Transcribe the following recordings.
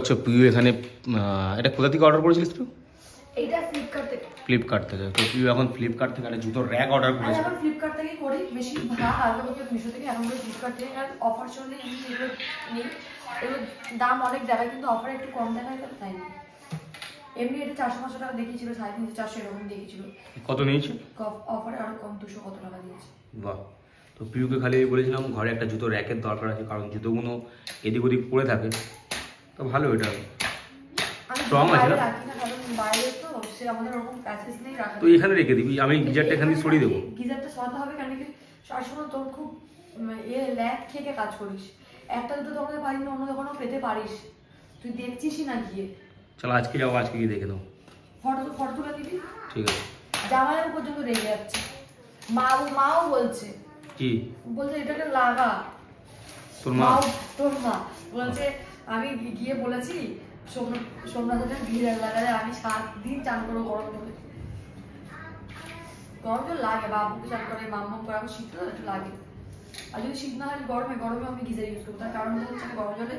আচ্ছা প্রিয় এখানে এটা কোথা থেকে অর্ডার করেছিলিস তুই? এইটা ফ্লিপকার্ট থেকে। ফ্লিপকার্ট থেকে। তো প্রিয় এখন ফ্লিপকার্ট থেকে একটা জুতোর র্যাক অর্ডার করেছে। এখন ফ্লিপকার্ট থেকে করি বেশি ভাগ আগে বলতে মিশো থেকে, এখন করে ফ্লিপকার্ট থেকে। আর অফার চললে এগুলো নিই, এগুলো দাম অনেক দেখায় কিন্তু অফারে একটু কম দেখায় তাই না। এমনি এটা 400-500 টাকা দেখিয়েছিল, 350-400 এরকম দেখিয়েছিল। কত নিয়েছে? অফারে আরো কম 200 কত টাকা দিয়েছে। বাহ। তো প্রিয়কে খালি বলেছিলাম ঘরে একটা জুতো র্যাকের দরকার আছে, কারণ জুতোগুলো এদিক ওদিক পড়ে থাকে। তো ভালো এটা স্ট্রং আছে না? বাইরে তো সে আমাদের ওরকম প্যাচেস নেই রাখা। তো এখানে রেখে দিবি, আমি গিজারটা এখানে সরিয়ে দেবো। গিজারটা সরাতে হবে কেন কি সবসময় তোর খুব ল্যাগ খেয়ে কাজ করিস, একটা দুটো দোকানে পারিস না, অন্য দোকানেও পেতে পারিস, তুই দেখছিসই না গিয়ে। চলো আজকে যাবো, আজকে গিয়ে দেখে নেবো। ফটো তুলে দিবি। ঠিক আছে। জামাইয়ের পর্যন্ত রেগে যাচ্ছে, মাও বলছে কি বলছে এটাকে লাগা। তোর মা? তোর মা বলছে আমি গিয়ে বলেছি সোমনাথ ভিড় লাগালে আমি 7 দিন চান করবো গরম জলে। গরম জল লাগে, বাবুকে চান করে, মাম্মাম করে, আমার শীত তো একটু লাগে। আর যদি শীত না হয় গরমে আমি গিজার ইউজ করবো। তার কারণ হচ্ছে গরম জলে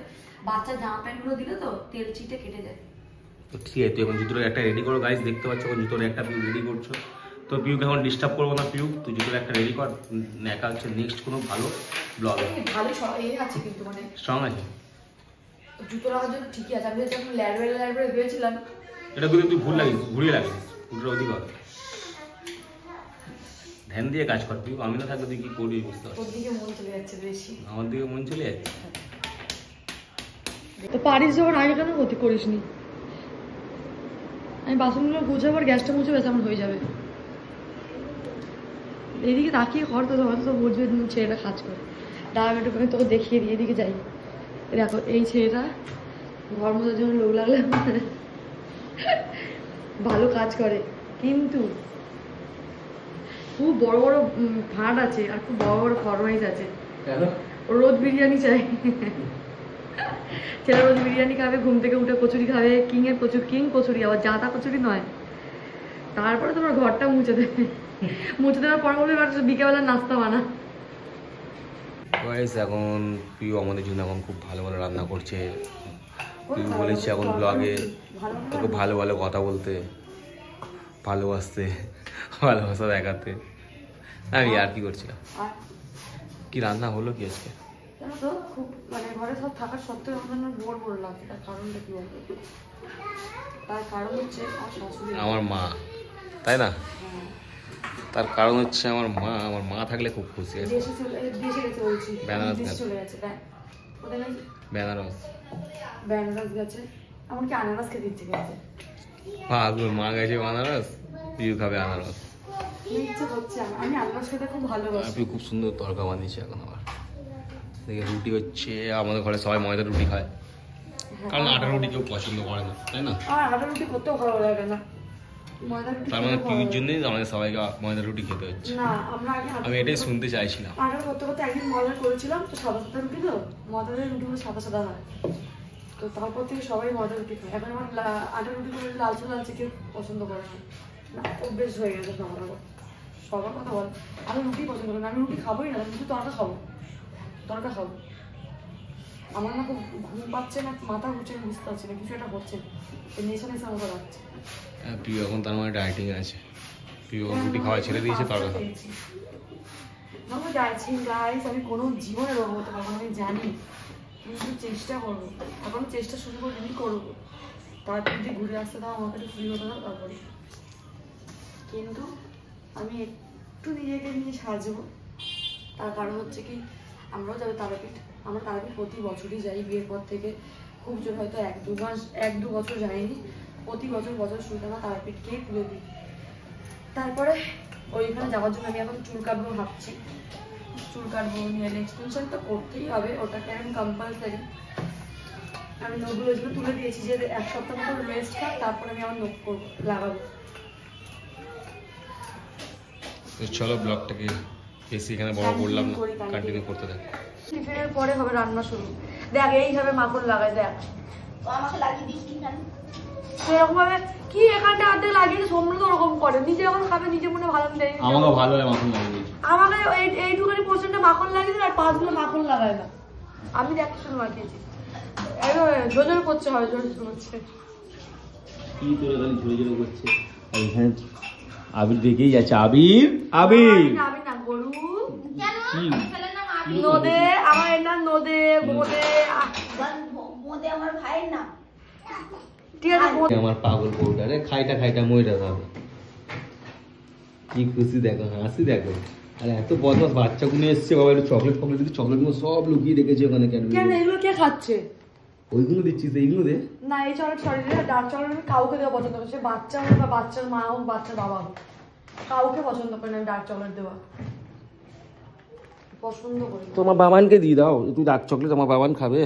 বাচ্চা জামা প্যান্ট গুলো দিলে তো তেল চিটে কেটে যায়। তো ঠিক আছে, তুই এখন জুতোর একটা রেডি করো। গাইস দেখতে পাচ্ছ এখন জুতোর একটা পিউ রেডি করছো। তো পিউকে এখন ডিস্টার্ব করবো না। পিউ তুই জুতোর একটা রেডি কর, দেখা হচ্ছে নেক্সট কোনো ভালো ব্লগ। ভালো আছে কিন্তু মানে স্ট্রং আছে জুতো রাখার জন্য ঠিকই আছে। আমি যখন ল্যাডবেল ভেবেছিলাম এটা কিন্তু তুই ঘুরিয়ে লাগিস, উল্টোটা ওদিকে হবে। ধ্যান দিয়ে কাজ কর পিউ, আমি না থাকলে তুই কি করবি বুঝতে পারছিস। ওর দিকে মন চলে যাচ্ছে বেশি, আমার দিকে মন চলে যাচ্ছে। তো পারিস যখন আগে কেন ক্ষতি করিস নি। আমি বাসনগুলো গুছাবার গ্যাসটা মুছে বেশ আমার হয়ে যাবে। এদিকে তাকিয়ে কর তো, হয়তো তো বুঝবে ছেলেটা কাজ করে। দাঁড়া একটু আমি তোকে দেখিয়ে দিই, এদিকে যাই। দেখো এই ছেলেটা ঘর মোছার জন্য লোক লাগলে ভালো কাজ করে, কিন্তু খুব বড় বড় ভাঁড় আছে আর খুব বড় বড় ফরমাইশ আছে। রোজ বিরিয়ানি চাই ছেলে, রোজ বিরিয়ানি খাবে, ঘুম থেকে উঠে কচুরি খাবে, কিং কচুরি, আবার জাতা কচুরি নয়। তারপরে তোমার ঘরটা মুছে দেওয়ার পর বলবে বিকেলবেলা নাস্তা বানা। এখন পিউ আমাদের জন্য এখন খুব ভালো ভালো রান্না করছে। পিউ বলেছে এখন ব্লগে তোকে ভালো ভালো কথা বলতে, ভালোবাসতে, ভালোবাসা দেখাতে। আমি আর কি করছিলাম। কি রান্না হলো কি আজকে? জানো তো খুব মানে ঘরে সব থাকার সত্ত্বেও আমার বোর লাগছে। তার কারণটা কি বলবো? তার কারণ হচ্ছে আমার মা, তাই না? তার কারণ হচ্ছে আমার মা থাকলে খুব খুশি আছে। বেনারস গেছে, এমনকি আনারস খেতে ইচ্ছে গেছে। মা গেছে বেনারস, পিউ খাবে আনারস। ইচ্ছে হচ্ছে, আমি আনারস খেতে খুব ভালোবাসি। পিউ খুব সুন্দর তরকা বানিয়েছে এখন আবার। দেখে রুটি হচ্ছে, আমাদের ঘরে সবাই ময়দার রুটি খায়, কারণ আটার রুটি কেউ পছন্দ করে না, তাই না? আটার রুটি করতেও ভালো লাগে না, তার মানে পিউর জন্যই আমাদের সবাইকে ময়দার রুটি খেতে হচ্ছে। আমি এটাই শুনতে চাইছিলাম। আটা করতে করতে একদিন ময়দা করেছিলাম, তো সাদা সাদা রুটি, তো ময়দার রুটিগুলো সাদা সাদা হয়, তো তারপর থেকে সবাই ময়দা রুটি খায়। এখন আমার আটার রুটি করে লালচে কেউ পছন্দ করে না, অভ্যেস হয়ে গেছে সবার কথা বল। আমি রুটি পছন্দ করি না, আমি রুটি খাবোই না, কিন্তু তরকা খাবো। আমার না খুব ঘুম পাচ্ছে না, মাথা ঘুরছে, আমি বুঝতে পারছি না কিছু একটা হচ্ছে, নেশা আমাকে লাগছে। পিউ এখন তার মানে ডায়েটিং আছে, পিউ রুটি খাওয়া ছেড়ে দিয়েছে তরকা খাওয়া। আমি কোনো জীবনে রোগ হতে পারবো আমি জানি, কিন্তু চেষ্টা করবো, এখন চেষ্টা শুরু করবো। তারপর যদি ঘুরে আসতে দাও আমাকে একটু ফ্রি হতে দাও তারপরে। কিন্তু আমি একটু নিজেকে নিয়ে সাজবো, তার কারণ হচ্ছে কি আমরাও যাবো তারাপীঠ। আমরা তারাপীঠ প্রতি বছরই যাই, বিয়ের পর থেকে খুব জোর হয়তো 1-2 বছর যাইনি, প্রতি বছর শুরুতে আমরা তারাপীঠকেই পুজো দিই। তারপরে ওইখানে যাওয়ার জন্য আমি এখন চুল কাটবো ভাবছি, নেল এক্সটেনশন তো করতেই হবে, ওটাকে এখন কম্পালসারি। আমি নখগুলো তুলে দিয়েছি যে 1 সপ্তাহ মতো রেস্ট খাই, তারপর আমি আমার নখ লাগাবো। চলো ব্লগটাকে বেশি এখানে বড় করলাম না, কন্টিনিউ করতে থাক। টিফিনের পরে হবে রান্না শুরু। দেখ এইভাবে মাখন লাগাই, দেখ আমাকে লাগিয়ে দিস এরকম ভাবে কি এখানটা অর্ধেক লাগিয়ে সোমনাথ ওরকম করে, নিজে যখন খাবে নিজে মনে ভালো নেই। আমাকে ভালো হয় মাখন লাগিয়ে দিস, আমাকে এইটুখানি পোর্শনটা মাখন লাগিয়ে দিন, আর 5 গুলো মাখন লাগায় না। আমি দেখ শুধু মাখিয়েছি। ঝোল করছে হয় ঝোল করছে কি তোর খালি ঝরে ঝরে করছে আর এখানে আবির দেখেই যাচ্ছে আবির আবির আমি না গরু কি নদে আমার এর নাম নদে বোদে মোদে আমার ভাইয়ের নাম। ঠিক আছে আমার পাগল বউটা রে খাইটা খাইটা মইটা যাবে কি খুশি দেখো হাসি দেখো আরে এত বদমাস বাচ্চাগুলো এসছে বাবা একটু চকলেট ফকলেট দিতে চকলেটগুলো সব লুকিয়ে রেখেছে ওখানে কেন ক্যাডবেরি এগুলো কে খাচ্ছে ওইগুলো দিচ্ছিস এইগুলো দে না এই চকলেট শরীরে ডার্ক চকলেট আমি কাউকে দেওয়া পছন্দ করি সে বাচ্চা হোক বা বাচ্চার মা হোক বাচ্চার বাবা হোক কাউকে পছন্দ করি না আমি ডার্ক চকলেট দেওয়া পছন্দ করি না। তোমার বাবানকে দিয়ে দাও তুই ডার্ক চকলেট আমার বাবান খাবে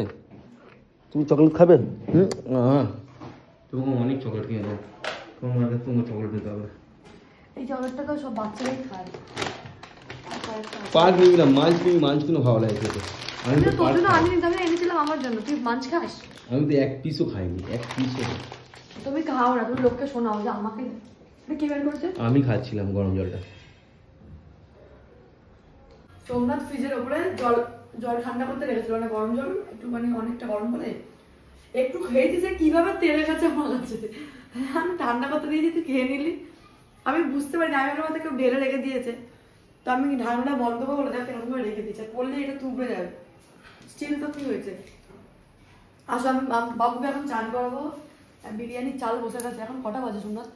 তুমি চকলেট খাবে হ্যাঁ তোমাকে অনেক চকলেট কিনে দেবো তোমার চকলেট দিতে হবে এই চকলেটটা তো সব বাচ্চারাই খায় পার্ক নিবি না মাছ নিবি মাছ কিনে ভালো লাগে খেতে আমি তো তোর পার্ক জন্য আমি আমি এনেছিলাম আমার জন্য তুই মাছ খাস আমি তো এক পিসও খাইনি এক পিসও তুমি খাও না তুমি লোককে শোনাও যে আমাকে কে বের করছে আমি খাচ্ছিলাম গরম জলটা সোমনাথ ফ্রিজের উপরে জল জল ঠান্ডা করতে রেখেছিল না গরম জল একটু মানে অনেকটা গরম করে একটু খেয়েছি যে কিভাবে তেলের কাছে মালাচ্ছে আমি ঠান্ডা করতে দিয়েছি তুই খেয়ে নিলি আমি বুঝতে পারি না আমি মধ্যে কেউ ঢেলে রেখে দিয়েছে তো আমি ঢাকনা বন্ধ করে বলে দেখ এরকম করে রেখে দিয়েছে পড়লে এটা তুবড়ে যাবে স্টিল তো কি হয়েছে আসো আমি বাবুকে এখন চান করাবো বিরিয়ানির চাল বসে গেছে এখন কটা বাজে সোমনাথ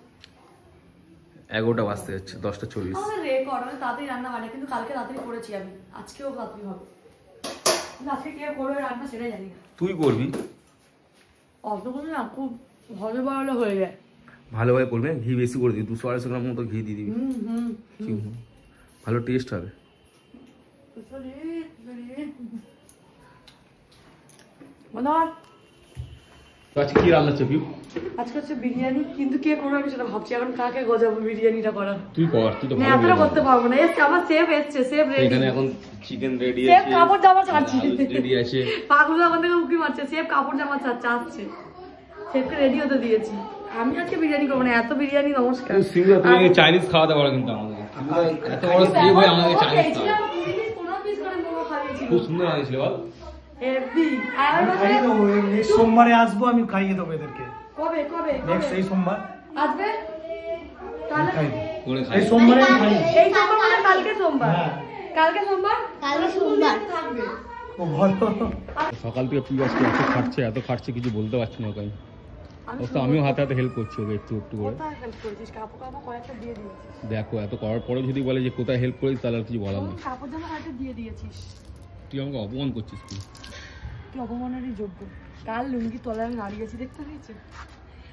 11টা বাজতে যাচ্ছে 10:40 আমাদের রেকর্ড মানে তাড়াতাড়ি রান্না হয় না কিন্তু কালকে রাত্রি করেছি আমি আজকেও রাত্রি হবে কিন্তু আজকে কে করবে রান্না সেটাই জানি না তুই করবি অত করে না খুব ভালো ভালো হয়ে যায় ভালোভাবে করবে ঘি বেশি করে দিবি 200-250 গ্রাম মতো ঘি দিয়ে দিবি হুম ভালো টেস্ট হবে তো আজকে কি রান্না হচ্ছে পিউ আজকে হচ্ছে বিরিয়ানি কিন্তু কে করবে আমি সেটা ভাবছি এখন কাকে গজাবো বিরিয়ানিটা করা তুই কর তুই তো না ভালো এতটা করতে পারবো না এসছে আমার সেফ এসছে সেফ রেডি এখানে এখন চিকেন রেডি সেফ আছে কাপড় জামা ছাড়ছি রেডি আছে পাগল এখন থেকে উকি মারছে সেফ কাপড় জামা ছাড়ছে আসছে সেফকে রেডি হতে দিয়েছি আমি আজকে বিরিয়ানি করবো না এত বিরিয়ানি নমস্কার তুই সিঙ্গা তুমি চাইনিজ খাওয়াতে পারো কিন্তু আমাদের এত বড় সেভ হয়ে আমাদের চাইনিজ খাওয়া খুব সুন্দর আনিয়েছিল বল সোমবারে আসবো আমি খাইয়ে দেবো এদেরকে কবে কবে নেক্সট এই সোমবার আসবে তাহলে করে খাই এই সোমবারে আমি খাই এই সোমবার মানে কালকে সোমবার হ্যাঁ। কালকে সোমবার কালকে সোমবার থাকবে ও ভালো সকাল থেকে পিউ আজকে এত খাটছে কিছু বলতে পারছি না ওকে তো আমিও হাতে হাতে হেল্প করছি ওকে একটু একটু করে কোথায় হেল্প করেছিস কাপড় কাপড় কয়েকটা দিয়ে দিয়েছিস দেখো এত করার পরে যদি বলে যে কোথায় হেল্প করিস তাহলে আর কিছু বলার নেই কাপড় জামা কয়েকটা দিয়ে দিয়েছিস তুই আমাকে অপমান করছিস তুই তুই অপমানেরই যোগ্য কাল লুঙ্গি তলায় আমি দাঁড়িয়েছি দেখতে পেয়েছি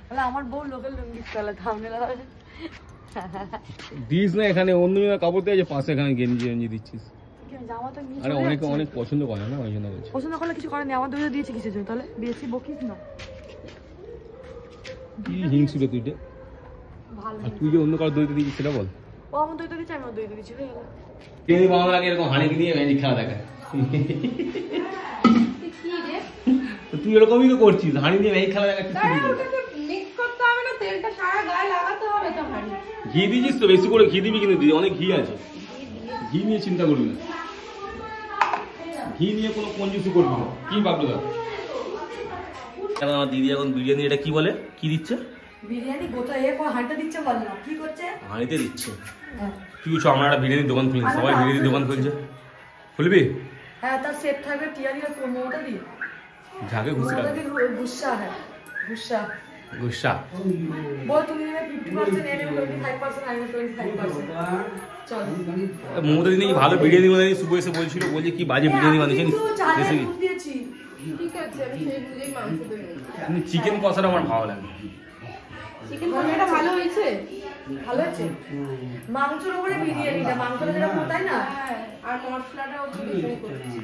বলে আমার বউ লোকের লুঙ্গির তলা থামনে লাগাবে দিস না এখানে অন্য জনের কাপড় দিয়ে যে পাশে এখানে গেঞ্জি গেঞ্জি দিচ্ছিস জামা তো নিয়ে আরে অনেকে অনেক পছন্দ করে না ওই জন্য বলছি পছন্দ করলে কিছু করেনি আমার দইটা দিয়েছে কিসের জন্য তাহলে বেশি বকিস না কি হিংসুটে তুই যে ভালো আর তুই যে অন্য কারো দইতে দিচ্ছিস সেটা বল ও আমার দইটা দিচ্ছে আমি ওর দইটা দিচ্ছি হয়ে গেল তিনি বাংলা লাগে এরকম হানি নিয়ে ম্যাজিক খেলা দেখায় কি রে তুই এরকমই তো করছিস হানি দিয়ে ম্যাজিক খেলা দেখাচ্ছিস মিক্স করতে হবে না তেলটা সারা গায়ে লাগাতে হবে তো হাড়ি ঘি দিয়েছিস তো বেশি করে ঘি দিবি কিন্তু দিদি অনেক ঘি আছে ঘি নিয়ে চিন্তা করবি না ঘি নিয়ে কোনো কঞ্জুসি করবি না কি ভাবলো দাদা এখন আমার দিদি এখন বিরিয়ানি এটা কি বলে কি দিচ্ছে বিরিয়ানি গোটা এ কোন হাঁড়িটা দিচ্ছে বল না কি করছে হাঁড়িতে দিচ্ছে হ্যাঁ কি বলছো আমরা একটা বিরিয়ানির দোকান খুলছি সবাই বিরিয়ানির দোকান খুলছে খুলবি হ্যাঁ তার সেট থাকবে টিয়ারি আর মোটা দি ঝাঁকে ঘুষি মোটা রাখবে দি গুসা হ্যাঁ গুসা গুসা বল তুমি নেবে 50% এনে 25% আমি 25% চল মমতা দিনে কি ভালো বিরিয়ানি বানিয়ে শুভ এসে বলছিল বলছে কি বাজে বিরিয়ানি বানিয়েছেন রেসিপি দিয়েছি ঠিক আছে আমি সেই বুঝেই মাংস দেব কিন্তু চিকেন কষাটা আমার ভালো লাগে চিকেন কষাটা ভালো হয়েছে ভালো হয়েছে মাংসের উপরে বিরিয়ানিটা মাংসটা যেটা তাই না আর মশলাটাও বেশি করছি